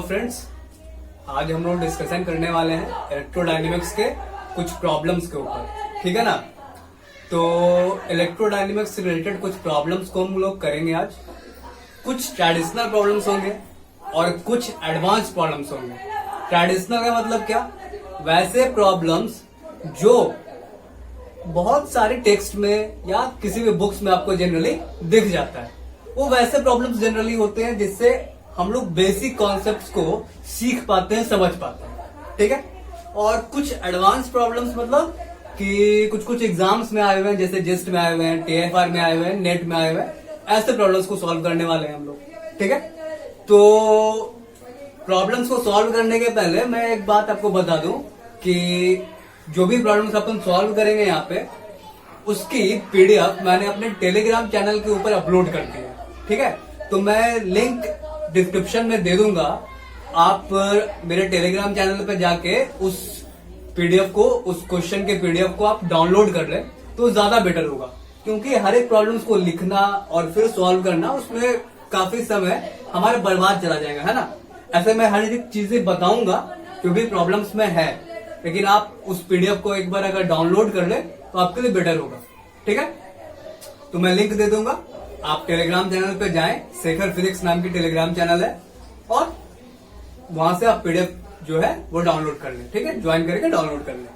Friends, आज हम लोग डिस्कशन करने वाले हैं इलेक्ट्रोडायनेमिक्स के कुछ प्रॉब्लम्स के ऊपर। ठीक है ना। तो इलेक्ट्रोडायनेमिक्स से रिलेटेड कुछ प्रॉब्लम्स को हम लोग करेंगे आज। कुछ ट्रेडिशनल प्रॉब्लम्स होंगे और कुछ एडवांस प्रॉब्लम्स होंगे। ट्रेडिशनल का मतलब क्या? वैसे प्रॉब्लम्स जो बहुत सारे टेक्स्ट में या किसी भी बुक्स में आपको जनरली दिख जाता है, वो वैसे प्रॉब्लम्स जनरली होते हैं जिससे हम लोग बेसिक कॉन्सेप्ट्स को सीख पाते हैं, समझ पाते हैं। ठीक है। और कुछ एडवांस प्रॉब्लम्स मतलब कि कुछ एग्जाम्स में आए हुए हैं, जैसे जेस्ट में आए हुए हैं, TFR में आए हुए हैं, नेट में आए हुए हैं, ऐसे प्रॉब्लम्स को सॉल्व करने वाले हैं हम लोग। ठीक है। तो प्रॉब्लम्स को सॉल्व करने के पहले मैं एक बात आपको बता दूं कि जो भी प्रॉब्लम्स अपन सॉल्व करेंगे यहाँ पे, उसकी PDF मैंने अपने टेलीग्राम चैनल के ऊपर अपलोड कर दी है। ठीक है। तो मैं लिंक डिस्क्रिप्शन में दे दूंगा। आप मेरे टेलीग्राम चैनल पे जाके उस PDF को, उस क्वेश्चन के PDF को आप डाउनलोड कर लें तो ज्यादा बेटर होगा, क्योंकि हर एक प्रॉब्लम्स को लिखना और फिर सॉल्व करना, उसमें काफी समय हमारे बर्बाद चला जाएगा, है ना। ऐसे मैं हर एक चीजें बताऊंगा जो भी प्रॉब्लम्स में है, लेकिन आप उस PDF को एक बार अगर डाउनलोड कर ले तो आपके लिए बेटर होगा। ठीक है। तो मैं लिंक दे दूंगा, आप टेलीग्राम चैनल पे जाएं, शेखर फिजिक्स नाम की टेलीग्राम चैनल है, और वहां से आप PDF जो है वो डाउनलोड कर लें। ठीक है। ज्वाइन करके डाउनलोड कर लें।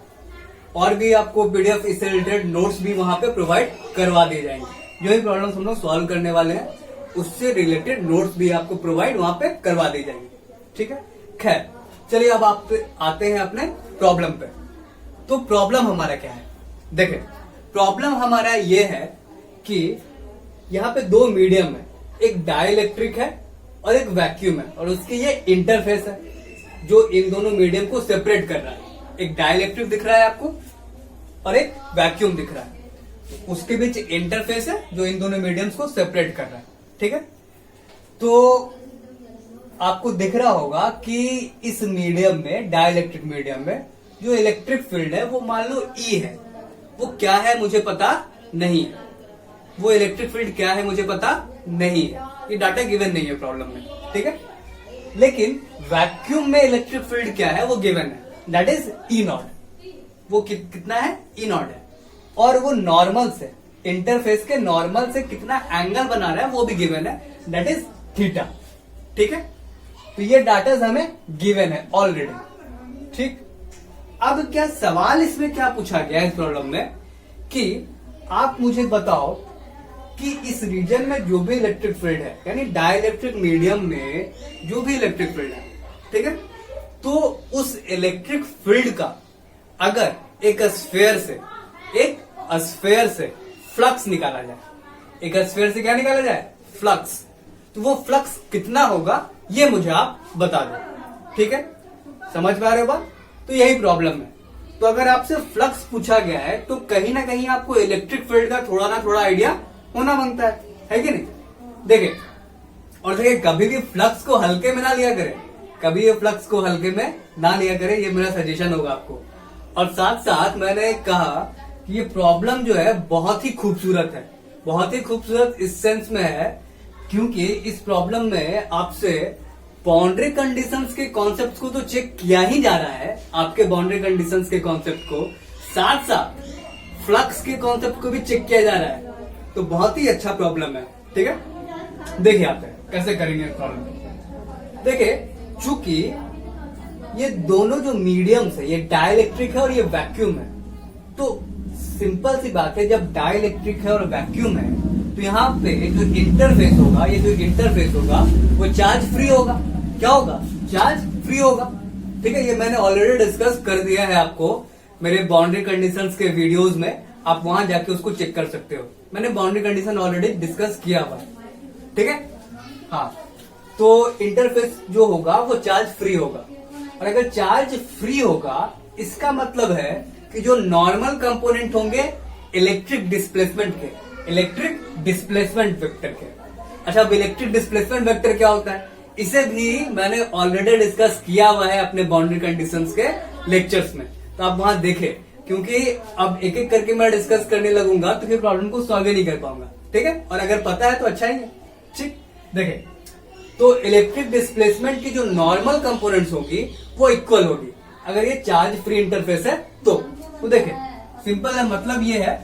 और भी आपको PDF इससे रिलेटेड नोट्स भी वहां पे प्रोवाइड करवा दिए जाएंगे। जो भी प्रॉब्लम्स हम लोग सॉल्व करने वाले हैं उससे रिलेटेड नोट्स भी आपको प्रोवाइड वहां पे करवा दी जाएंगे। ठीक है। खैर, चलिए अब आप आते हैं अपने प्रॉब्लम पे। तो प्रॉब्लम हमारा क्या है? देखें, प्रॉब्लम हमारा ये है कि यहाँ पे दो मीडियम है, एक डाइलेक्ट्रिक है और एक वैक्यूम है, और उसके ये इंटरफेस है जो इन दोनों मीडियम को सेपरेट कर रहा है। एक डाइलेक्ट्रिक दिख रहा है आपको और एक वैक्यूम दिख रहा है, उसके बीच इंटरफेस है जो इन दोनों मीडियम्स को सेपरेट कर रहा है। ठीक है। तो आपको दिख रहा होगा कि इस मीडियम में, डाइलेक्ट्रिक मीडियम में जो इलेक्ट्रिक फील्ड है वो मान लो E है। वो क्या है मुझे पता नहीं है, वो इलेक्ट्रिक फील्ड क्या है मुझे पता नहीं है, ये डाटा गिवन नहीं है प्रॉब्लम में। ठीक है। लेकिन वैक्यूम में इलेक्ट्रिक फील्ड क्या है वो गिवन है, दैट इज E0। वो कितना है? E0 है। और वो नॉर्मल से, इंटरफेस के नॉर्मल से कितना एंगल बना रहा है वो भी गिवन है, दैट इज थीटा। ठीक है। तो ये डाटा हमें गिवन है ऑलरेडी। ठीक। अब क्या सवाल इसमें क्या पूछा गया है इस प्रॉब्लम में कि आप मुझे बताओ कि इस रीजन में जो भी इलेक्ट्रिक फील्ड है, यानी डाइलेक्ट्रिक मीडियम में जो भी इलेक्ट्रिक फील्ड है, ठीक है, तो उस इलेक्ट्रिक फील्ड का अगर एक स्फेयर से फ्लक्स निकाला जाए, एक स्फेयर से क्या निकाला जाए? फ्लक्स। तो वो फ्लक्स कितना होगा ये मुझे आप बता दो। ठीक है। समझ पा रहे हो बात? तो यही प्रॉब्लम है। तो अगर आपसे फ्लक्स पूछा गया है तो कहीं ना कहीं आपको इलेक्ट्रिक फील्ड का थोड़ा ना थोड़ा आइडिया होना बनता है कि नहीं? देखिए, और देखिए, कभी भी फ्लक्स को हल्के में ना लिया करें, कभी ये फ्लक्स को हल्के में ना लिया करें, ये मेरा सजेशन होगा आपको। और साथ साथ मैंने कहा कि ये प्रॉब्लम जो है बहुत ही खूबसूरत है। बहुत ही खूबसूरत इस सेंस में है क्योंकि इस प्रॉब्लम में आपसे बाउंड्री कंडीशंस के कॉन्सेप्ट को तो चेक किया ही जा रहा है, आपके बाउंड्री कंडीशंस के कॉन्सेप्ट को, साथ साथ फ्लक्स के कॉन्सेप्ट को भी चेक किया जा रहा है। तो बहुत ही अच्छा प्रॉब्लम है। ठीक है। देखिए आते हैं कैसे करेंगे प्रॉब्लम। देखिए, चूंकि ये दोनों जो मीडियम्स है, ये डाइलेक्ट्रिक है और ये वैक्यूम है, तो सिंपल सी बात है, जब डाइलेक्ट्रिक है और वैक्यूम है तो यहाँ पे जो इंटरफेस होगा, ये जो इंटरफेस होगा वो चार्ज फ्री होगा। क्या होगा? चार्ज फ्री होगा। ठीक है। ये मैंने ऑलरेडी डिस्कस कर दिया है आपको मेरे बाउंड्री कंडीशंस के वीडियोस में, आप वहां जाके उसको चेक कर सकते हो। मैंने बाउंड्री कंडीशन ऑलरेडी डिस्कस किया हुआ है। ठीक है। हाँ, तो इंटरफेस जो होगा वो चार्ज फ्री होगा, और अगर चार्ज फ्री होगा इसका मतलब है कि जो नॉर्मल कंपोनेंट होंगे इलेक्ट्रिक डिस्प्लेसमेंट के, इलेक्ट्रिक डिस्प्लेसमेंट वेक्टर के। अच्छा, अब इलेक्ट्रिक डिस्प्लेसमेंट वेक्टर क्या होता है इसे भी मैंने ऑलरेडी डिस्कस किया हुआ है अपने बाउंड्री कंडीशंस के लेक्चर्स में, तो आप वहां देखें, क्योंकि अब एक एक करके मैं डिस्कस करने लगूंगा तो फिर प्रॉब्लम को सॉल्व ही नहीं कर पाऊंगा। ठीक है। और अगर पता है तो अच्छा ही है। ठीक। देखें, तो इलेक्ट्रिक डिस्प्लेसमेंट की जो नॉर्मल कंपोनेंट्स होगी वो इक्वल होगी अगर ये चार्ज फ्री इंटरफेस है तो देखिए सिंपल है, मतलब ये है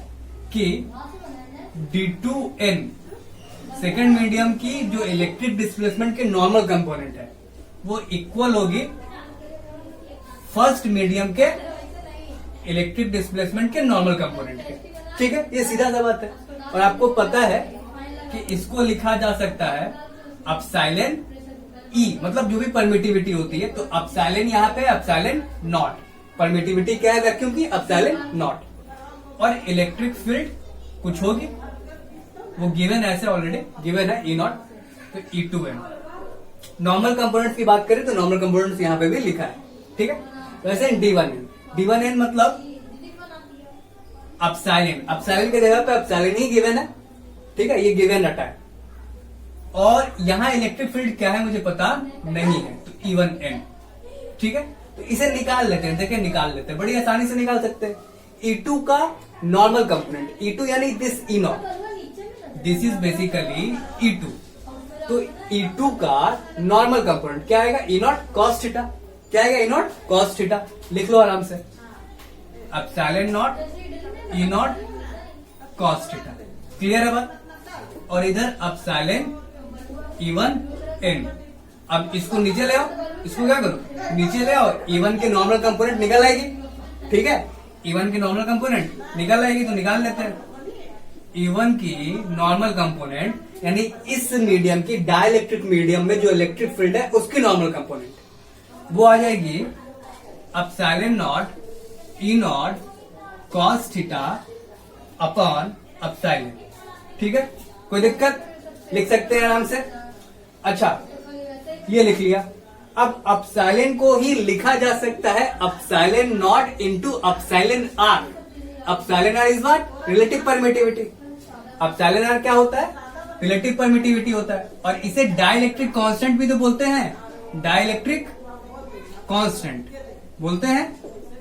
कि D2N सेकेंड मीडियम की जो इलेक्ट्रिक डिस्प्लेसमेंट के नॉर्मल कंपोनेंट है वो इक्वल होगी फर्स्ट मीडियम के इलेक्ट्रिक डिस्प्लेसमेंट के नॉर्मल कंपोनेंट के। ठीक है, ये सीधा सा बात है। और आपको पता है कि इसको लिखा जा सकता है अपसाइलेन E, मतलब जो भी परमिटिविटी होती है, तो अपसाइलेन यहाँ पे अपसाइलेन नॉट, परमिटिविटी क्या है वैक्यूम की, अपसाइलेन नॉट। और इलेक्ट्रिक फील्ड कुछ होगी, वो गिवन ऐसे ऑलरेडी गिवन है E नॉट, तो E2N। नॉर्मल कंपोनेंट्स की बात करें तो नॉर्मल कंपोनेंट्स यहाँ पे भी लिखा है। ठीक है, वैसे D1N मतलब अपसाइलेन के जगह पे अपसाइलेन ही गिवन है। ठीक है, ये गिवन रटा है। और यहां इलेक्ट्रिक फील्ड क्या है मुझे पता नहीं है, तो E1N। ठीक है, तो इसे निकाल लेते हैं, देखिए निकाल लेते हैं, बड़ी आसानी से निकाल सकते हैं। E2 का नॉर्मल कंपोनेंट, E2 यानी this E not, this is basically E2, तो E2 का नॉर्मल कंपोनेंट क्या आएगा, E नॉट कॉस थीटा। क्या आएगा, E नॉट कॉस थीटा। लिख लो आराम से, epsilon naught E naught cos theta. Clear है बात। और इधर अपसाइलेन E1N। अब इसको नीचे ले आओ, इसको क्या करो, नीचे ले आओ, E1 के नॉर्मल कंपोनेंट निकल आएगी। ठीक है, E1 की नॉर्मल कंपोनेंट निकल आएगी, तो निकाल लेते हैं। E1 की नॉर्मल कंपोनेंट यानी इस मीडियम की, डाइलेक्ट्रिक मीडियम में जो इलेक्ट्रिक फील्ड है उसकी नॉर्मल कंपोनेंट वो आ जाएगी epsilon naught E naught cos theta upon epsilon. ठीक है, कोई दिक्कत, लिख सकते हैं आराम से। अच्छा, ये लिख लिया। अब अपसाइलेन को ही लिखा जा सकता है epsilon naught into epsilon r. Epsilon r is what, relative permittivity. Epsilon r क्या होता है, रिलेटिव परमिटिविटी होता है। और इसे डाइलेक्ट्रिक कांस्टेंट भी तो बोलते हैं, डाइलेक्ट्रिक कांस्टेंट बोलते हैं।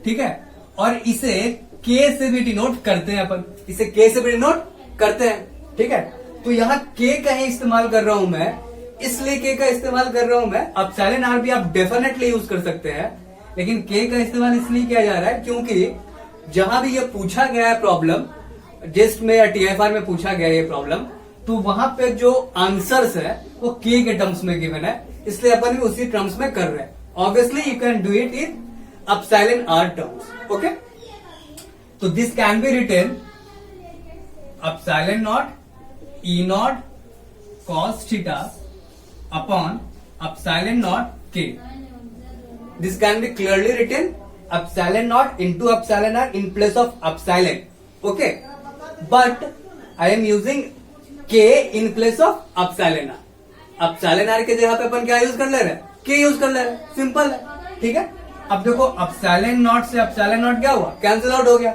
ठीक है, और इसे K से भी डिनोट करते हैं अपन, इसे K से भी डिनोट करते हैं। ठीक है, तो यहाँ K का ही इस्तेमाल कर रहा हूं मैं, इसलिए K का इस्तेमाल कर रहा हूं मैं। अपसाइलेन आर भी आप डेफिनेटली यूज कर सकते हैं, लेकिन K का इस्तेमाल इसलिए किया जा रहा है क्योंकि जहां भी ये पूछा गया है प्रॉब्लम, जिस्ट में या TFR में पूछा गया है ये प्रॉब्लम, तो वहां पे जो आंसर्स है वो K के टर्म्स में गिवन है, इसलिए अपन भी उसी टर्म्स में कर रहे हैं। Obviously you can do it in epsilon r terms. Okay, तो this can be written epsilon naught E naught cos theta upon epsilon naught K. This can be clearly written epsilon naught into epsilon r in place of epsilon. Okay, but I am using K in place of epsilon r. epsilon r के जगह पे अपन क्या use कर ले रहे हैं, K use कर ले रहे हैं, सिंपल है। ठीक है, अब देखो epsilon naught से epsilon naught क्या हुआ, कैंसिल आउट हो गया।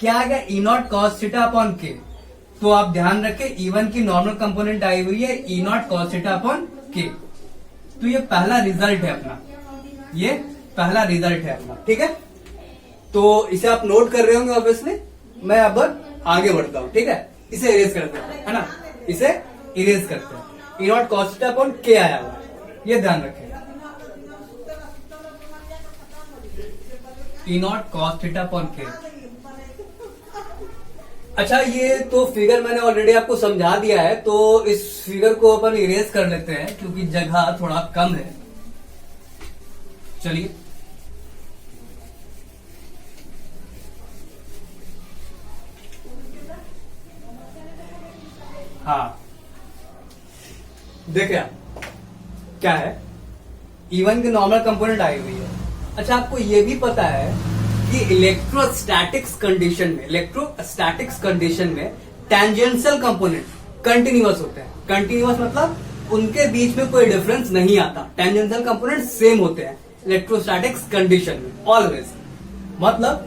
क्या आ गया, E naught cos theta upon K। तो आप ध्यान रखें E1 की नॉर्मल कंपोनेंट आई हुई है E naught cos theta upon K। तो ये पहला रिजल्ट है अपना, ये पहला रिजल्ट है अपना। ठीक है, तो इसे आप नोट कर रहे होंगे ऑब्वियसली। मैं अब आगे बढ़ता हूं। ठीक है, इसे इरेज करते हैं, है ना, इसे इरेज करते हैं। E naught cos theta upon K आया हुआ है, ये ध्यान रखें। E naught cos theta upon K। अच्छा, ये तो फिगर मैंने ऑलरेडी आपको समझा दिया है, तो इस फिगर को अपन इरेज कर लेते हैं क्योंकि जगह थोड़ा कम है। चलिए, हाँ देखिए आप क्या है, E1 की नॉर्मल कंपोनेंट आई हुई है। अच्छा, आपको ये भी पता है कि इलेक्ट्रोस्टैटिक्स कंडीशन में टेंजेंशियल कंपोनेंट कंटिन्यूअस होते हैं। कंटिन्यूअस मतलब उनके बीच में कोई डिफरेंस नहीं आता, टेंजेंशियल कंपोनेंट सेम होते हैं इलेक्ट्रोस्टैटिक्स कंडीशन में ऑलवेज। मतलब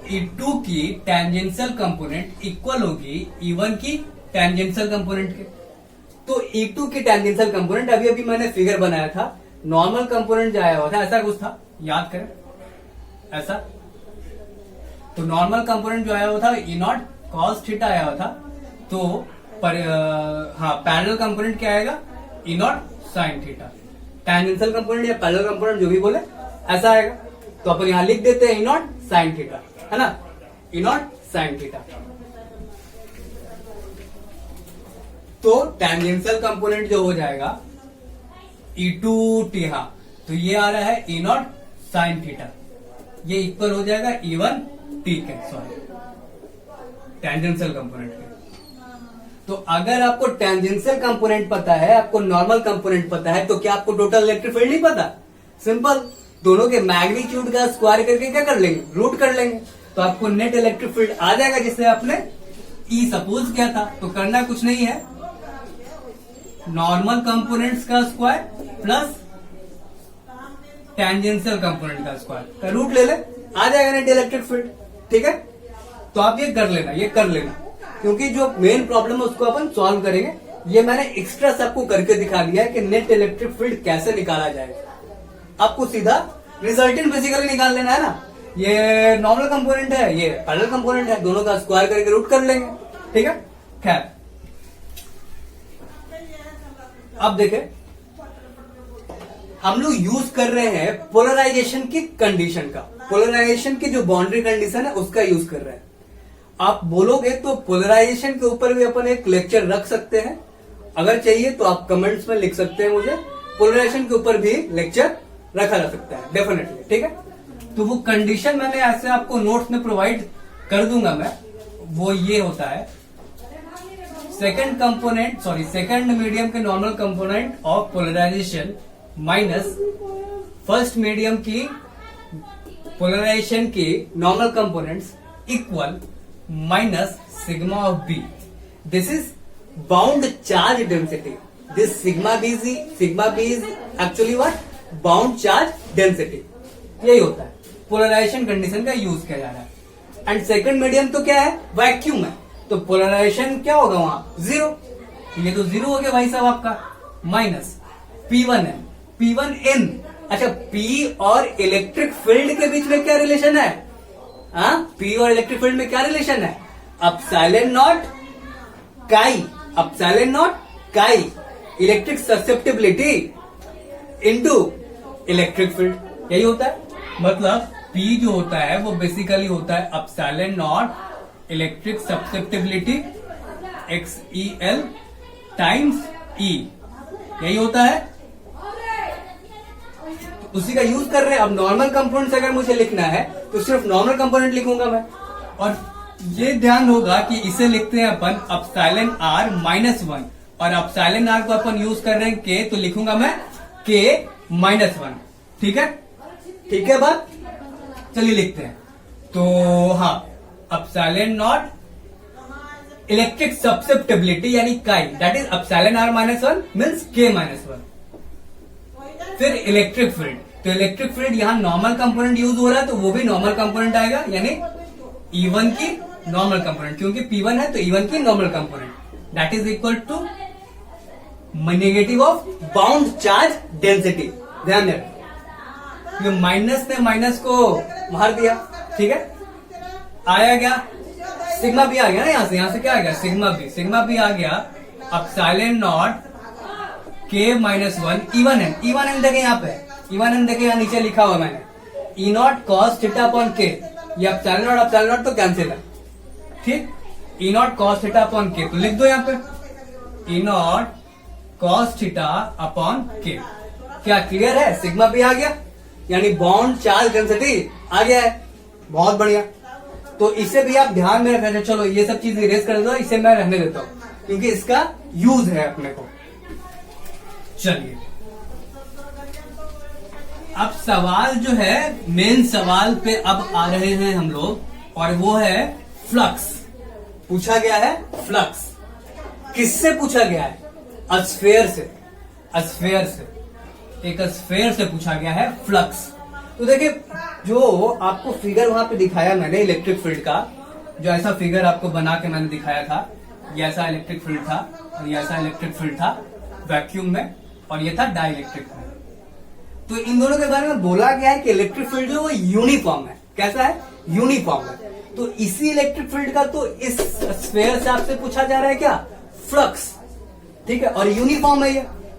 E2 की टेंजेंशियल कंपोनेंट इक्वल होगी E1 की टेंजेंशियल कंपोनेंट के। तो E2 की टेंजेंशियल कंपोनेंट, अभी अभी मैंने फिगर बनाया था, नॉर्मल कंपोनेंट जो आया हुआ था ऐसा कुछ था, याद करें ऐसा। तो नॉर्मल कंपोनेंट जो आया हुआ था E नॉट cos थीटा आया हुआ था, तो पैरेलल कंपोनेंट क्या आएगा, E naught sine theta. Tangential component या पैरेलल कंपोनेंट जो भी बोले ऐसा आएगा। तो अपन यहां लिख देते हैं ई नॉट साइन थीटा, है ना, ई नॉट साइन थीटा। तो टेंजेंशियल कंपोनेंट जो हो जाएगा ई टू टी, हाँ, तो ये आ रहा है ई नॉट साइन थीटा, ये इक्वल हो जाएगा E1 टी के, सॉरी टेंजेंशियल कंपोनेंट के। तो अगर आपको टेंजेंशियल कंपोनेंट पता है, आपको नॉर्मल कंपोनेंट पता है, तो क्या आपको टोटल इलेक्ट्रिक फील्ड नहीं पता? सिंपल, दोनों के मैग्नीट्यूड का स्क्वायर करके क्या कर लेंगे, रूट कर लेंगे, तो आपको नेट इलेक्ट्रिक फील्ड आ जाएगा, जिससे आपने ई सपोज किया था। तो करना कुछ नहीं है, नॉर्मल कंपोनेंट्स का स्क्वायर प्लस टेंजेंशियल कंपोनेंट का स्क्वायर का रूट ले ले, आ जाएगा नेट इलेक्ट्रिक फील्ड। ठीक है, तो आप ये कर लेना, ये कर लेना, क्योंकि जो मेन प्रॉब्लम है उसको अपन सॉल्व करेंगे। ये मैंने एक्स्ट्रा सबको करके दिखा दिया है कि नेट इलेक्ट्रिक फील्ड कैसे निकाला जाएगा। आपको सीधा रिजल्टेंट बेसिकली निकाल लेना है ना। ये नॉर्मल कंपोनेंट है, ये पैरेलल कंपोनेंट है, दोनों का स्क्वायर करके रूट कर लेंगे। ठीक है, खैर अब देखें, हम लोग यूज कर रहे हैं पोलराइजेशन की कंडीशन का, पोलराइजेशन की जो बाउंड्री कंडीशन है उसका यूज कर रहे हैं। आप बोलोगे तो पोलराइजेशन के ऊपर भी अपन एक लेक्चर रख सकते हैं, अगर चाहिए तो आप कमेंट्स में लिख सकते हैं मुझे, पोलराइजेशन के ऊपर भी लेक्चर रखा जा सकता है डेफिनेटली। ठीक है, तो वो कंडीशन मैंने ऐसे आपको नोट्स में प्रोवाइड कर दूंगा मैं, वो ये होता है second component, sorry second medium के normal component of polarisation minus first medium की पोलराइजेशन की normal components equal minus sigma of B. This is bound charge density. This sigma B is actually what, bound charge density. यही होता है, polarisation condition का use किया जा रहा है। एंड सेकंड मीडियम तो क्या है, वैक्यूम है, तो पोलराइजेशन क्या होगा वहां, जीरो। ये तो जीरो हो गया भाई साहब आपका, माइनस P1N, P1N। अच्छा, P और इलेक्ट्रिक फील्ड के बीच में क्या रिलेशन है, हाँ, P और इलेक्ट्रिक फील्ड में क्या रिलेशन है, एप्सिलॉन नॉट काई, एप्सिलॉन नॉट काई, electric susceptibility into electric field. यही होता है, मतलब P जो होता है वो बेसिकली होता है epsilon not electric susceptibility XEL times E, यही होता है। तो उसी का यूज कर रहे हैं। अब नॉर्मल कंपोनेंट अगर मुझे लिखना है तो सिर्फ नॉर्मल कंपोनेंट लिखूंगा मैं, और ये ध्यान होगा कि इसे लिखते हैं अपन एप्सिलॉन R -1, और एप्सिलॉन R को अपन यूज कर रहे हैं K, तो लिखूंगा मैं K -1। ठीक है, ठीक है बात, चलिए लिखते हैं। तो हाँ, एप्सिलॉन नॉट इलेक्ट्रिक ससेप्टिबिलिटी यानी काई, that is epsilon R -1 means K -1। फिर इलेक्ट्रिक फील्ड, तो इलेक्ट्रिक फील्ड यहां नॉर्मल कंपोनेंट यूज हो रहा है, तो वो भी नॉर्मल कंपोनेंट आएगा, यानी E1 की नॉर्मल कंपोनेंट, क्योंकि P1 है तो E1 की normal component, that is equal to negative of bound charge density. ध्यान देना, ये माइनस ने माइनस को मार दिया। ठीक है, आया क्या, सिग्मा भी आ गया ना, यहां से क्या आ गया, सिग्मा भी आ गया, epsilon not K -1 E1N। E1N देखे यहाँ पे, E1N देखे यहाँ नीचे लिखा हुआ मैंने, E naught cos theta upon K, ये एप्सिलॉन नॉट तो कैंसिल है। ठीक, E naught cos theta upon K, तो लिख दो यहाँ पे E naught cos theta upon K। क्या क्लियर है, सिग्मा भी आ गया, यानी बॉन्ड चार्ज डेंसिटी आ गया है, बहुत बढ़िया। तो इसे भी आप ध्यान में रखना। चलो ये सब चीज इरेज कर दो, इसे मैं रहने देता हूं क्योंकि इसका यूज है अपने को। चलिए, अब सवाल जो है, मेन सवाल पे अब आ रहे हैं हम लोग, और वो है फ्लक्स। पूछा गया है फ्लक्स, किससे पूछा गया है, स्फीयर से, एक स्फीयर से पूछा गया है फ्लक्स। तो देखिए, जो आपको फिगर वहां पे दिखाया मैंने इलेक्ट्रिक फील्ड का, जो ऐसा फिगर आपको बना के मैंने दिखाया था, ये ऐसा इलेक्ट्रिक फील्ड था और ये ऐसा इलेक्ट्रिक फील्ड था वैक्यूम में, और ये था डाइलेक्ट्रिक में। तो इन दोनों के बारे में बोला गया है कि इलेक्ट्रिक फील्ड जो वो यूनिफॉर्म है। कैसा है, यूनिफॉर्म है। तो इसी इलेक्ट्रिक फील्ड का तो इस स्फीयर से आपसे पूछा जा रहा है क्या, फ्लक्स, ठीक है। और यूनिफॉर्म है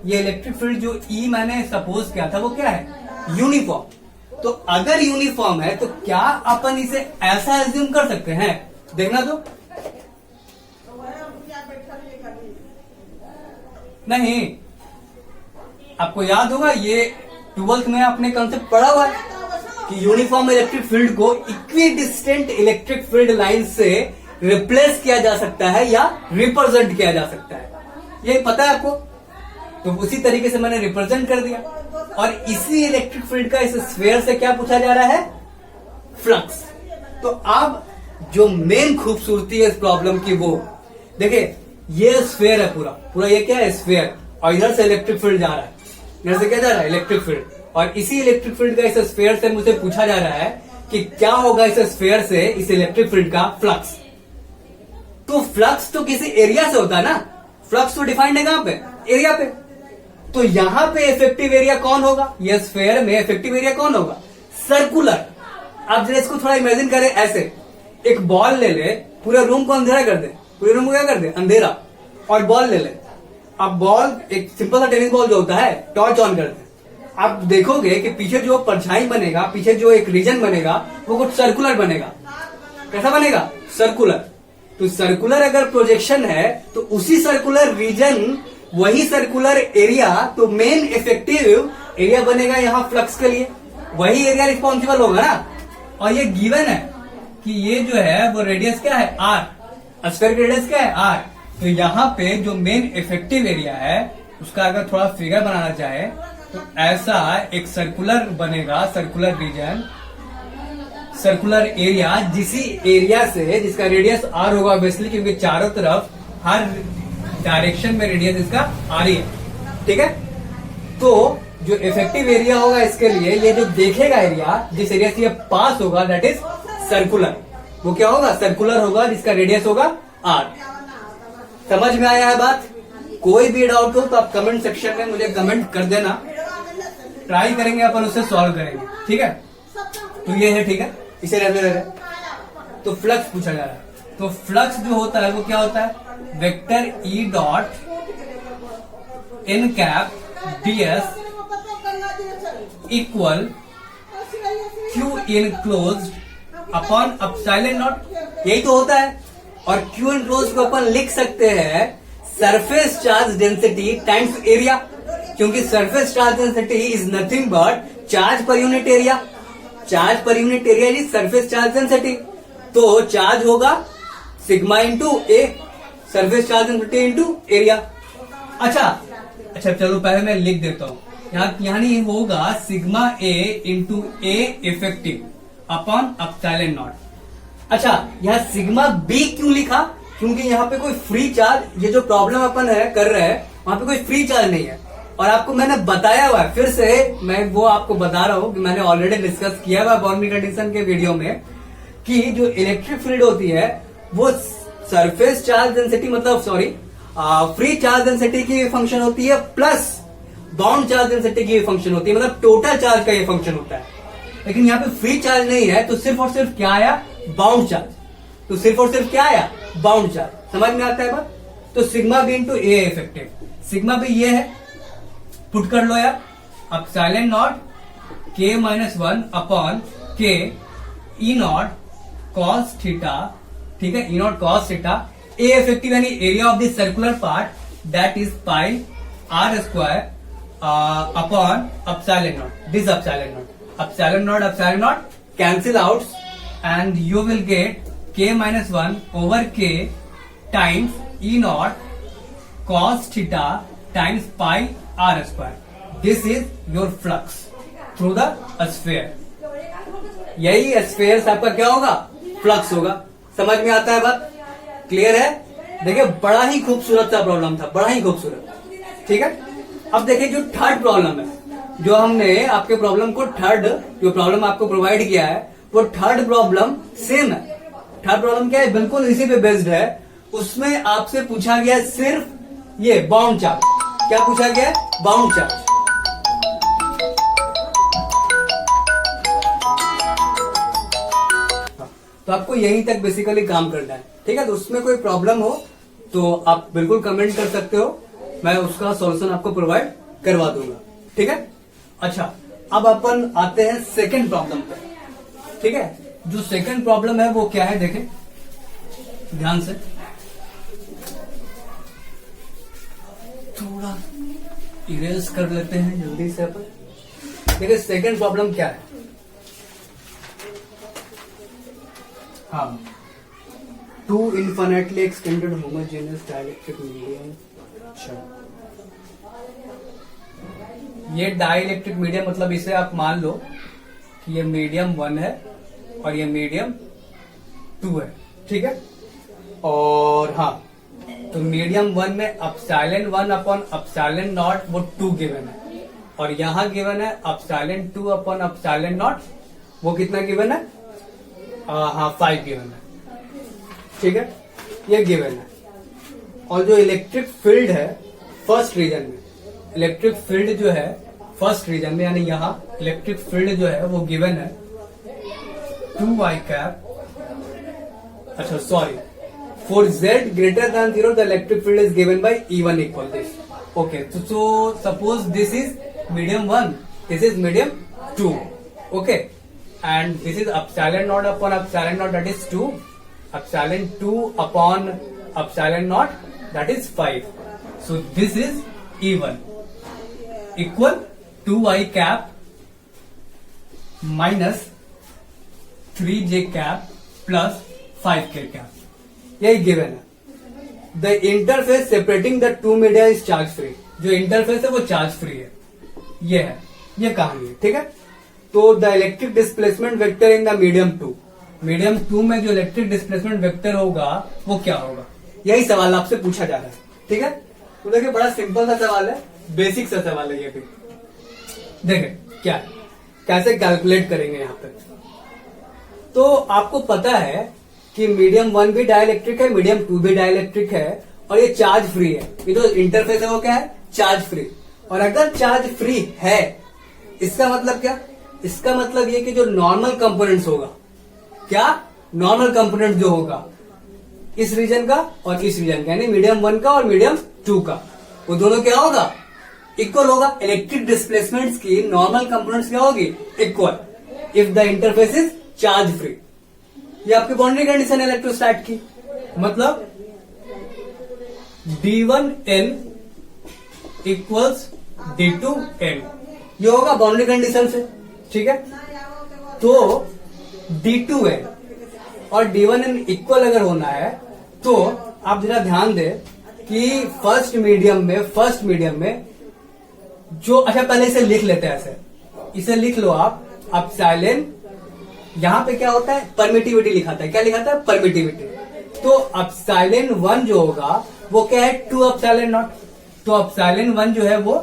ये इलेक्ट्रिक फील्ड जो ई मैंने सपोज किया था वो क्या है, यूनिफॉर्म। तो अगर यूनिफॉर्म है तो क्या अपन इसे ऐसा एज्यूम कर सकते हैं, देखना तो नहीं। आपको याद होगा ये 12th में आपने कंसेप्ट पढ़ा हुआ है कि यूनिफॉर्म इलेक्ट्रिक फील्ड को equi distant electric field line से रिप्लेस किया जा सकता है या रिप्रेजेंट किया जा सकता है, ये पता है आपको। तो उसी तरीके से मैंने रिप्रेजेंट कर दिया। और इसी इलेक्ट्रिक फील्ड का इस स्फीयर से क्या पूछा जा रहा है, फ्लक्स। तो अब जो मेन खूबसूरती है इस प्रॉब्लम की वो देखिए, ये स्फीयर है पूरा पूरा, ये क्या है, स्फीयर। और इधर से इलेक्ट्रिक फील्ड जा रहा है, इधर से क्या जा रहा है, इलेक्ट्रिक फील्ड। और इसी इलेक्ट्रिक फील्ड का इस स्फीयर से मुझे पूछा जा रहा है कि क्या होगा इस स्फीयर से इस इलेक्ट्रिक फील्ड का फ्लक्स। तो फ्लक्स तो किसी एरिया से होता है ना, फ्लक्स तो डिफाइंड है कहां पे, एरिया पे। तो यहां पे इफेक्टिव एरिया कौन होगा, ये स्फीयर में इफेक्टिव एरिया कौन होगा, सर्कुलर। आप जरा इसको थोड़ा इमेजिन करें ऐसे, एक बॉल ले ले, पूरे रूम को अंधेरा कर दे, पूरे रूम को क्या कर दे, अंधेरा, और बॉल ले ले। अब बॉल, एक सिंपल सा टेनिस बॉल जो होता है, टॉर्च ऑन कर दे। आप देखोगे कि पीछे जो परछाई बनेगा, पीछे जो एक रीजन बनेगा वो कुछ सर्कुलर बनेगा। कैसा बनेगा, सर्कुलर। तो सर्कुलर अगर प्रोजेक्शन है तो उसी सर्कुलर रीजन, वही सर्कुलर एरिया, तो मेन इफेक्टिव एरिया बनेगा यहां फ्लक्स के लिए, वही एरिया रिस्पॉन्सिबल होगा ना। और ये गिवन है कि ये जो है वो रेडियस क्या है, आर, स्फीयर रेडियस क्या है, आर। तो यहां पे जो मेन इफेक्टिव एरिया है उसका अगर थोड़ा फिगर बनाना चाहे तो ऐसा एक सर्कुलर बनेगा, सर्कुलर रीजन, सर्कुलर एरिया, जिसी एरिया से, जिसका रेडियस आर होगा ऑब्वियसली, क्योंकि चारों तरफ हर डायरेक्शन में रेडियस इसका आर ही है, ठीक है। तो जो इफेक्टिव एरिया होगा इसके लिए, ये जो देखेगा एरिया, जिस एरिया से ये पास होगा, दैट इज सर्कुलर। वो क्या होगा, सर्कुलर होगा, जिसका रेडियस होगा आर। समझ में आया है बात। कोई भी डाउट हो तो आप कमेंट सेक्शन में मुझे कमेंट कर देना, ट्राई करेंगे अपन उससे सॉल्व करेंगे, ठीक है। तो ये है, ठीक है, इसे रहने दे रहे। तो फ्लक्स पूछा जा रहा है, तो फ्लक्स जो होता है वो क्या होता है, vector E dot N cap D S equal Q enclosed upon epsilon naught, यही तो होता है। और क्यू इन क्लोज को अपन लिख सकते हैं surface charge density times area, क्योंकि surface charge density is nothing but charge per unit area. Charge per unit area is surface charge density. तो चार्ज होगा sigma into A, surface charge density into area. अच्छा चलो पहले मैं लिख देता हूं, यानी होगा sigma A into A effective upon epsilon naught. अच्छा, यहां सिग्मा बी क्यों लिखा, क्योंकि यहाँ पे कोई फ्री चार्ज, ये जो प्रॉब्लम अपन है कर रहे हैं वहां पे कोई फ्री चार्ज नहीं है। और आपको मैंने बताया हुआ है, फिर से मैं वो आपको बता रहा हूं कि मैंने ऑलरेडी डिस्कस किया हुआ बाउंड्री कंडीशन के वीडियो में, कि जो इलेक्ट्रिक फील्ड होती है वो सरफेस चार्ज डेंसिटी, मतलब सॉरी, फ्री चार्ज डेंसिटी की फंक्शन होती है, प्लस बाउंड चार्ज डेंसिटी की फंक्शन होती है, मतलब टोटल चार्ज का ये फंक्शन होता है। लेकिन यहाँ पे फ्री चार्ज नहीं है, तो सिर्फ और सिर्फ क्या आया, बाउंड चार्ज। तो सिर्फ और सिर्फ क्या आया, बाउंड चार्ज। समझ में आता है बात। तो sigma B into A effective, sigma B ये है, पुट कर लो यार, epsilon naught K minus 1 upon K E naught cos theta, ठीक है, E naught cos theta. A effective यानी area of the circular part, that is pi r square upon epsilon naught, this epsilon naught cancel out and you will get k minus 1 over k times e naught cos theta times pi r square. This is your flux through the sphere. यही sphere से आपका क्या होगा, flux होगा। समझ में आता है बात, क्लियर है। देखिए बड़ा ही खूबसूरत सा प्रॉब्लम था, बड़ा ही खूबसूरत, ठीक है। अब देखिए जो थर्ड प्रॉब्लम है, जो हमने आपके प्रॉब्लम को थर्ड जो प्रॉब्लम आपको प्रोवाइड किया है वो थर्ड प्रॉब्लम सेम है। थर्ड प्रॉब्लम क्या है, बिल्कुल इसी पे बेस्ड है। उसमें आपसे पूछा गया सिर्फ ये बाउंड चार्ज। क्या पूछा गया, बाउंड चार्ज। तो आपको यहीं तक बेसिकली काम करना है, ठीक है। तो उसमें कोई प्रॉब्लम हो तो आप बिल्कुल कमेंट कर सकते हो, मैं उसका सॉल्यूशन आपको प्रोवाइड करवा दूंगा। ठीक है, अच्छा अब अपन आते हैं सेकंड प्रॉब्लम पे। ठीक है, जो सेकंड प्रॉब्लम है वो क्या है, देखें ध्यान से, थोड़ा इरेज कर लेते हैं जल्दी से अपन। देखिए सेकंड प्रॉब्लम क्या है, हाँ, to infinitely extended homogeneous dielectric medium. अच्छा, ये डाइलेक्ट्रिक मीडियम मतलब इसे आप मान लो कि ये मीडियम 1 है और ये मीडियम 2 है। ठीक है, और हाँ, तो मीडियम 1 में एप्सिलॉन 1 अपॉन एप्सिलॉन नॉट वो 2 गिवन है, और यहां गिवन है एप्सिलॉन 2 अपॉन एप्सिलॉन नॉट, वो कितना गिवन है, हाँ 5 गिवन है। ठीक है, ये गिवन है। और जो इलेक्ट्रिक फील्ड है फर्स्ट रीजन में, इलेक्ट्रिक फील्ड जो है फर्स्ट रीजन में, यानी यहां इलेक्ट्रिक फील्ड जो है वो गिवन है 2i कैप, अच्छा sorry, for z greater than 0 the electric field is given by E1 equal this. Okay, so suppose this is medium 1, this is medium 2, okay, and this is epsilon naught upon epsilon naught, that is 2, epsilon 2 upon epsilon naught, that is 5. So this is E1 equal 2i cap minus 3j cap plus 5k cap, यही given है। The interface separating the two media is charge free, जो interface है वो charge free है, ये है, ये कहानी है। ठीक है, तो the electric displacement vector in the medium 2, medium 2 में जो इलेक्ट्रिक डिस्प्लेसमेंट वेक्टर होगा वो क्या होगा, यही सवाल आपसे पूछा जा रहा है। ठीक है, तो देखिए बड़ा सिंपल सा सवाल है, बेसिक सा सवाल है ये भी। देखिए क्या है, कैसे कैलकुलेट करेंगे यहाँ पे। तो आपको पता है कि मीडियम 1 भी डाइलेक्ट्रिक है, मीडियम 2 भी डाइलेक्ट्रिक है, और ये चार्ज फ्री है। ये जो इंटरफेस है वो क्या है, चार्ज फ्री। और अगर चार्ज फ्री है, इसका मतलब क्या, इसका मतलब ये कि जो नॉर्मल कंपोनेंट्स होगा, क्या नॉर्मल कंपोनेंट जो होगा इस रीजन का और इस रीजन का, यानी मीडियम 1 का और मीडियम 2 का, वो दोनों क्या होगा, इक्वल होगा। इलेक्ट्रिक डिस्प्लेसमेंट्स की नॉर्मल कंपोनेंट्स क्या होगी, equal, if the interface is charge free. ये आपकी बाउंड्री कंडीशन है इलेक्ट्रोस्टैट की, मतलब D1N इक्वल्स D2N, ये होगा बाउंड्री कंडीशन से। ठीक है, तो D2N और D1N इक्वल अगर होना है तो आप जरा ध्यान दें कि फर्स्ट मीडियम में जो, अच्छा पहले इसे लिख लेते हैं, ऐसे इसे लिख लो आप, एप्सिलॉन, यहां पे क्या होता है, परमिटिविटी लिखाता है, क्या लिखाता है, परमिटिविटी। तो एप्सिलॉन 1 जो होगा वो क्या है, 2 एप्सिलॉन नॉट, तो एप्सिलॉन 1 जो है वो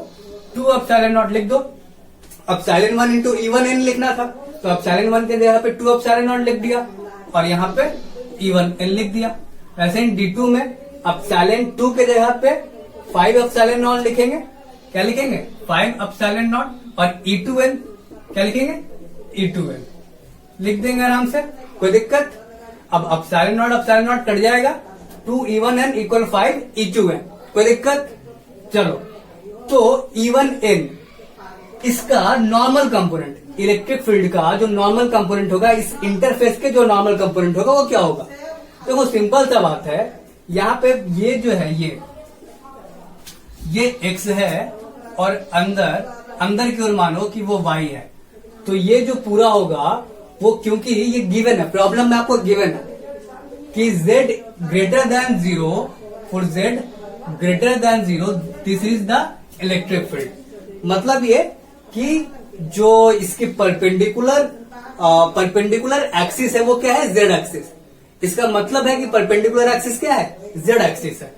2 एप्सिलॉन नॉट लिख दो। एप्सिलॉन 1 इंटू E1N लिखना था, तो एप्सिलॉन 1 के जगह पे 2 एप्सिलॉन नॉट लिख दिया और यहाँ पे E1N लिख दिया। वैसे ही D2 में एप्सिलॉन 2 के जगह पे 5 एप्सिलॉन नॉट लिखेंगे, क्या लिखेंगे, 5 एप्सिलॉन नॉट, और E2N क्या लिखेंगे, E2N लिख देंगे आराम से, कोई दिक्कत। अब एप्सिलॉन नॉट कट जाएगा, 2E1N इक्वल 5 E2N, कोई दिक्कत। चलो, तो E1N इसका नॉर्मल कंपोनेंट, इलेक्ट्रिक फील्ड का जो नॉर्मल कंपोनेंट होगा, इस इंटरफेस के जो नॉर्मल कंपोनेंट होगा वो क्या होगा। देखो सिंपल सा बात है, यहाँ पे ये जो है ये x है और अंदर की ओर मानो कि वो y है, तो ये जो पूरा होगा वो, क्योंकि ये गिवन है, प्रॉब्लम में आपको गिवन है कि z greater than 0, for z greater than 0 this is the electric field. मतलब ये कि जो इसकी परपेंडिकुलर एक्सिस है वो क्या है, z एक्सिस। इसका मतलब है कि परपेंडिकुलर एक्सिस क्या है, z एक्सिस है।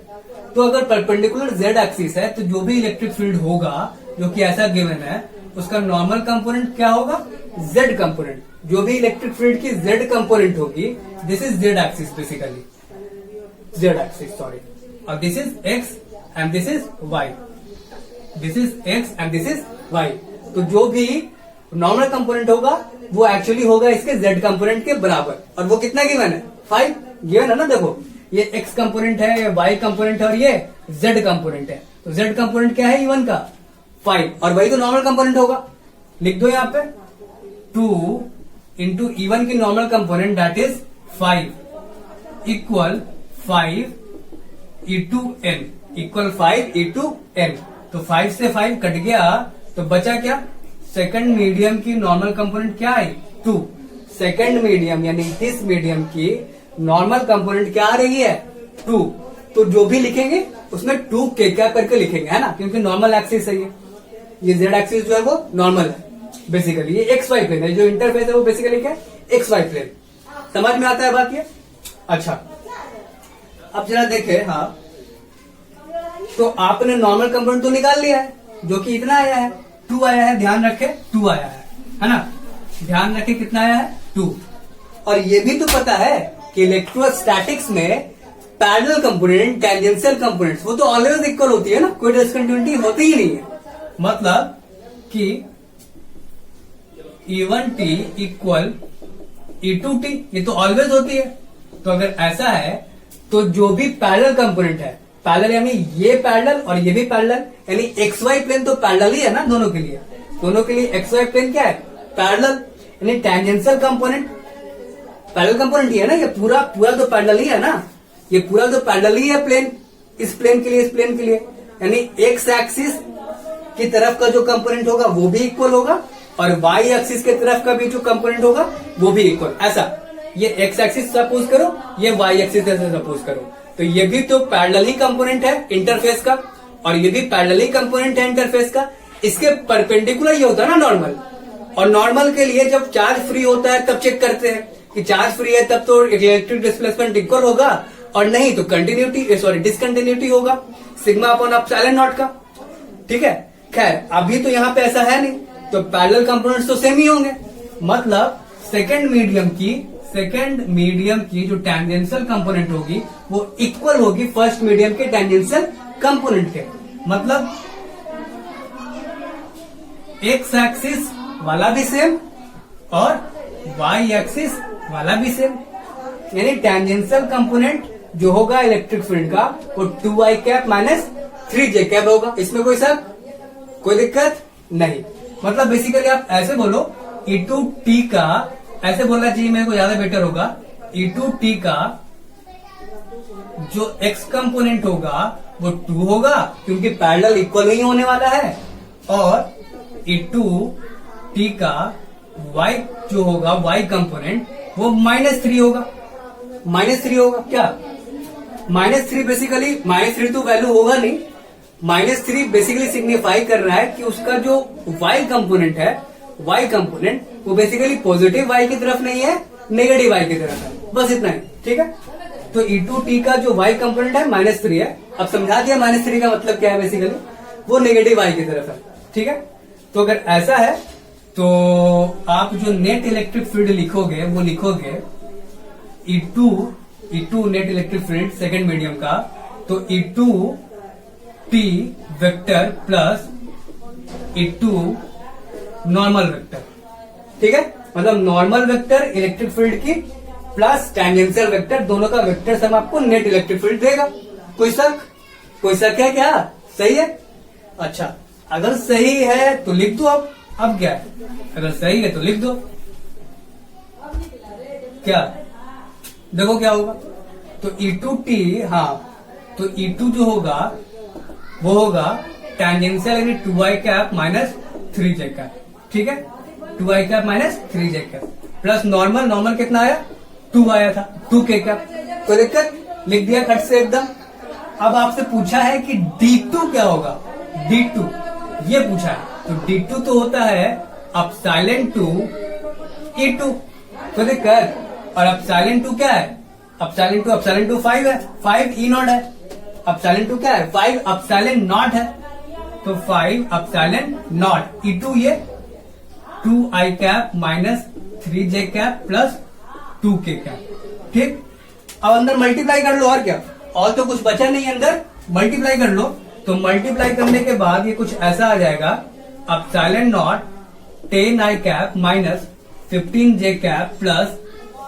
तो अगर परपेंडिकुलर z एक्सिस है तो जो भी इलेक्ट्रिक फील्ड होगा जो कि ऐसा गिवन है, उसका नॉर्मल कंपोनेंट क्या होगा, z कंपोनेंट। जो भी इलेक्ट्रिक फील्ड की z कंपोनेंट होगी, this is z axis, basically z axis, sorry, और this is x and this is y, this is x and this is y। तो जो भी नॉर्मल कंपोनेंट होगा वो एक्चुअली होगा इसके z कंपोनेंट के बराबर, और वो कितना गिवन है, 5 गिवन है ना। देखो ये एक्स कंपोनेंट है, ये वाई कंपोनेंट है और ये जेड कंपोनेंट है। तो जेड कंपोनेंट क्या है E1 का 5, और वही तो नॉर्मल कंपोनेंट होगा। लिख दो यहां पे 2 इंटू E1 की normal component that is 5 equal 5 E2n equal 5 E2n। तो 5 से 5 कट गया तो बचा क्या, सेकंड मीडियम की नॉर्मल कंपोनेंट क्या है 2। सेकंड मीडियम यानी इस मीडियम की नॉर्मल कंपोनेंट क्या आ रही है 2। तो जो भी लिखेंगे उसमें 2 के क्या करके लिखेंगे, है ना, क्योंकि नॉर्मल एक्सिस है ये जेड एक्सिस जो है वो नॉर्मल है बेसिकली। ये एक्स वाई प्लेन है, जो इंटरफेस है वो बेसिकली क्या है एक्स वाई प्लेन। समझ में आता है बात ये? अच्छा, अब जरा देखे, हाँ, तो आपने नॉर्मल कंपोनेंट तो निकाल लिया है जो कि इतना आया है 2 आया है, ध्यान रखे 2 आया है ना, ध्यान रखे कितना आया है 2। और ये भी तो पता है कि इलेक्ट्रोस्टैटिक्स में पैरेलल कंपोनेंट टेंजेंशियल कंपोनेंट्स वो तो ऑलवेज इक्वल होती है ना, कोई डिसकंटिन्यूटी होती ही नहीं है। मतलब कि E1t इक्वल E2t ये तो ऑलवेज होती है। तो अगर ऐसा है तो जो भी पैरेलल कंपोनेंट है, पैरेलल यानी ये पैरेलल और ये भी पैरेलल, यानी एक्स वाई प्लेन तो पैरेलल ही है ना दोनों के लिए। दोनों के लिए एक्स वाई प्लेन क्या है पैरेलल, यानी टेंजेंशियल कंपोनेंट पैरेलल कंपोनेंट ही है ना, ये पूरा तो पैरेलल ही है ना, ये पूरा तो पैरेलल ही है प्लेन, इस प्लेन के लिए इस प्लेन के लिए, यानी एक्स एक्सिस की तरफ का जो कंपोनेंट होगा वो भी इक्वल होगा और वाई एक्सिस के तरफ का भी जो कंपोनेंट होगा वो भी इक्वल। ऐसा ये एक्स एक्सिस सपोज करो, ये वाई एक्सिस ऐसे सपोज करो, तो ये भी तो पैरेलल ही कंपोनेंट है इंटरफेस का और ये भी पैरेलल ही कंपोनेंट है इंटरफेस का। इसके परपेंडिकुलर ये होता है ना नॉर्मल, और नॉर्मल के लिए जब चार्ज फ्री होता है तब चेक करते हैं कि चार्ज फ्री है तब तो इलेक्ट्रिक डिस्प्लेसमेंट इक्वल होगा, और नहीं तो कंटिन्यूटी सॉरी डिसकंटिन्यूटी होगा सिग्मा अपॉन एप्सिलॉन नॉट का। ठीक है, खैर अभी तो यहाँ पे ऐसा है नहीं, तो पैरेलल कंपोनेंट्स तो सेम ही होंगे। मतलब सेकंड मीडियम की जो टेंजेंशियल कंपोनेंट होगी वो इक्वल होगी फर्स्ट मीडियम के टेंजेंशियल कंपोनेंट के। मतलब एक्स एक्सिस वाला भी सेम और वाई एक्सिस वाला भी सेम, यानी टेंजेंशियल कंपोनेंट जो होगा इलेक्ट्रिक फील्ड का वो 2i cap minus 3j cap होगा। इसमें कोई शक, कोई दिक्कत नहीं। मतलब बेसिकली आप ऐसे बोलो E2t का, ऐसे बोलना चाहिए मेरे को ज्यादा बेटर होगा, E2t का जो x कंपोनेंट होगा वो 2 होगा क्योंकि पैरेलल इक्वल नहीं होने वाला है, और E2t का y जो होगा y कंपोनेंट वो -3 होगा। -3 होगा क्या, -3 बेसिकली -3 तो वैल्यू होगा नहीं, -3 बेसिकली सिग्निफाई कर रहा है कि उसका जो y कंपोनेंट है, y कंपोनेंट वो बेसिकली पॉजिटिव y की तरफ नहीं है, नेगेटिव y की तरफ है, बस इतना ही। ठीक है, तो E2t का जो y कंपोनेंट है -3 है। अब समझा दिया -3 का मतलब क्या है, बेसिकली वो नेगेटिव y की तरफ है। ठीक है, तो अगर ऐसा है तो आप जो नेट इलेक्ट्रिक फील्ड लिखोगे वो लिखोगे E2 net electric field second medium का, तो E2t vector plus E2 normal vector. ठीक है, मतलब नॉर्मल वेक्टर इलेक्ट्रिक फील्ड की प्लस टेंजेंशियल वेक्टर, दोनों का वेक्टर सम आपको नेट इलेक्ट्रिक फील्ड देगा। कोई शक है क्या, सही है? अच्छा, अगर सही है तो लिख दो। अब क्या है, अगर सही है तो लिख दो। क्या देखो क्या होगा, तो E2t, हाँ, तो E2 जो होगा वो होगा टेंजेंशियल यानी 2i cap minus 3j cap. ठीक है, 2i cap minus 3j cap plus normal कितना आया 2 आया था, 2k कैप। कोई दिक्कत, लिख दिया खट से एकदम। अब आपसे पूछा है कि D2 क्या होगा, D2 ये पूछा है, तो D2 तो होता है एप्सिलॉन 2 E2। कोई दिक्कत, और एप्सिलॉन 2 क्या है, एप्सिलॉन 2 5 है, 5 E0 है। एप्सिलॉन 2 क्या है, 5 एप्सिलॉन नॉट है, तो 5 एप्सिलॉन नॉट E2 ये 2i cap minus 3j cap plus 2k cap. ठीक, अब अंदर मल्टीप्लाई कर लो, और क्या, और तो कुछ बचा नहीं अंदर, मल्टीप्लाई कर लो। तो मल्टीप्लाई करने के बाद ये कुछ ऐसा आ जाएगा, epsilon not 10i cap minus 15j cap plus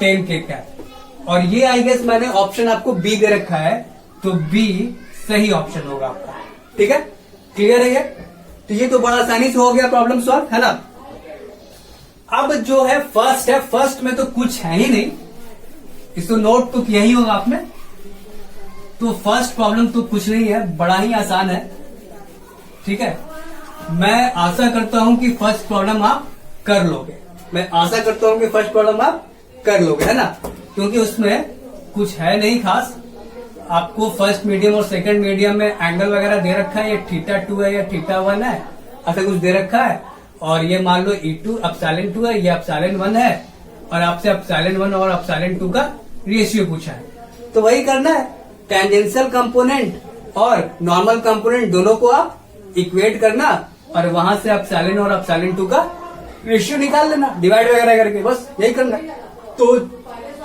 10k cap. और ये आई गेस मैंने ऑप्शन आपको बी दे रखा है, तो बी सही ऑप्शन होगा आपका। ठीक है, क्लियर है ये? तो ये तो बड़ा आसानी से हो गया प्रॉब्लम सॉल्व, है ना। अब जो है फर्स्ट में तो कुछ है ही नहीं, इसको नोट तो किया ही होगा आपने। तो फर्स्ट प्रॉब्लम तो कुछ नहीं है, बड़ा ही आसान है। ठीक है, मैं आशा करता हूं कि फर्स्ट प्रॉब्लम आप कर लोगे, मैं आशा करता हूं कि फर्स्ट प्रॉब्लम आप कर लोगे, है ना, क्योंकि उसमें कुछ है नहीं खास। आपको फर्स्ट मीडियम और सेकंड मीडियम में एंगल वगैरह दे रखा है, ये θ2 है या θ1 है, ऐसा कुछ दे रखा है। और ये मान लो E2 ε2 है, ये ε1 है, और आपसे ε1 और ε2 का रेशियो पूछा है, तो वही करना है। टेंजेंशियल कंपोनेंट और नॉर्मल कंपोनेंट दोनों को आप इक्वेट करना, और वहां से ε और ε2 का रेशियो निकाल लेना डिवाइड वगैरह करके, बस यही करना है। तो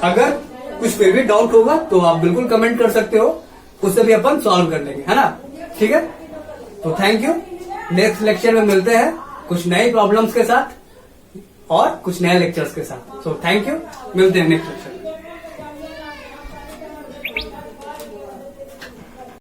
अगर कुछ फिर भी डाउट होगा तो आप बिल्कुल कमेंट कर सकते हो, उससे भी अपन सॉल्व कर लेंगे, है ना। ठीक है, तो थैंक यू। नेक्स्ट लेक्चर में मिलते हैं कुछ नए प्रॉब्लम्स के साथ और कुछ नए लेक्चर्स के साथ। सो थैंक यू, मिलते हैं नेक्स्ट लेक्चर।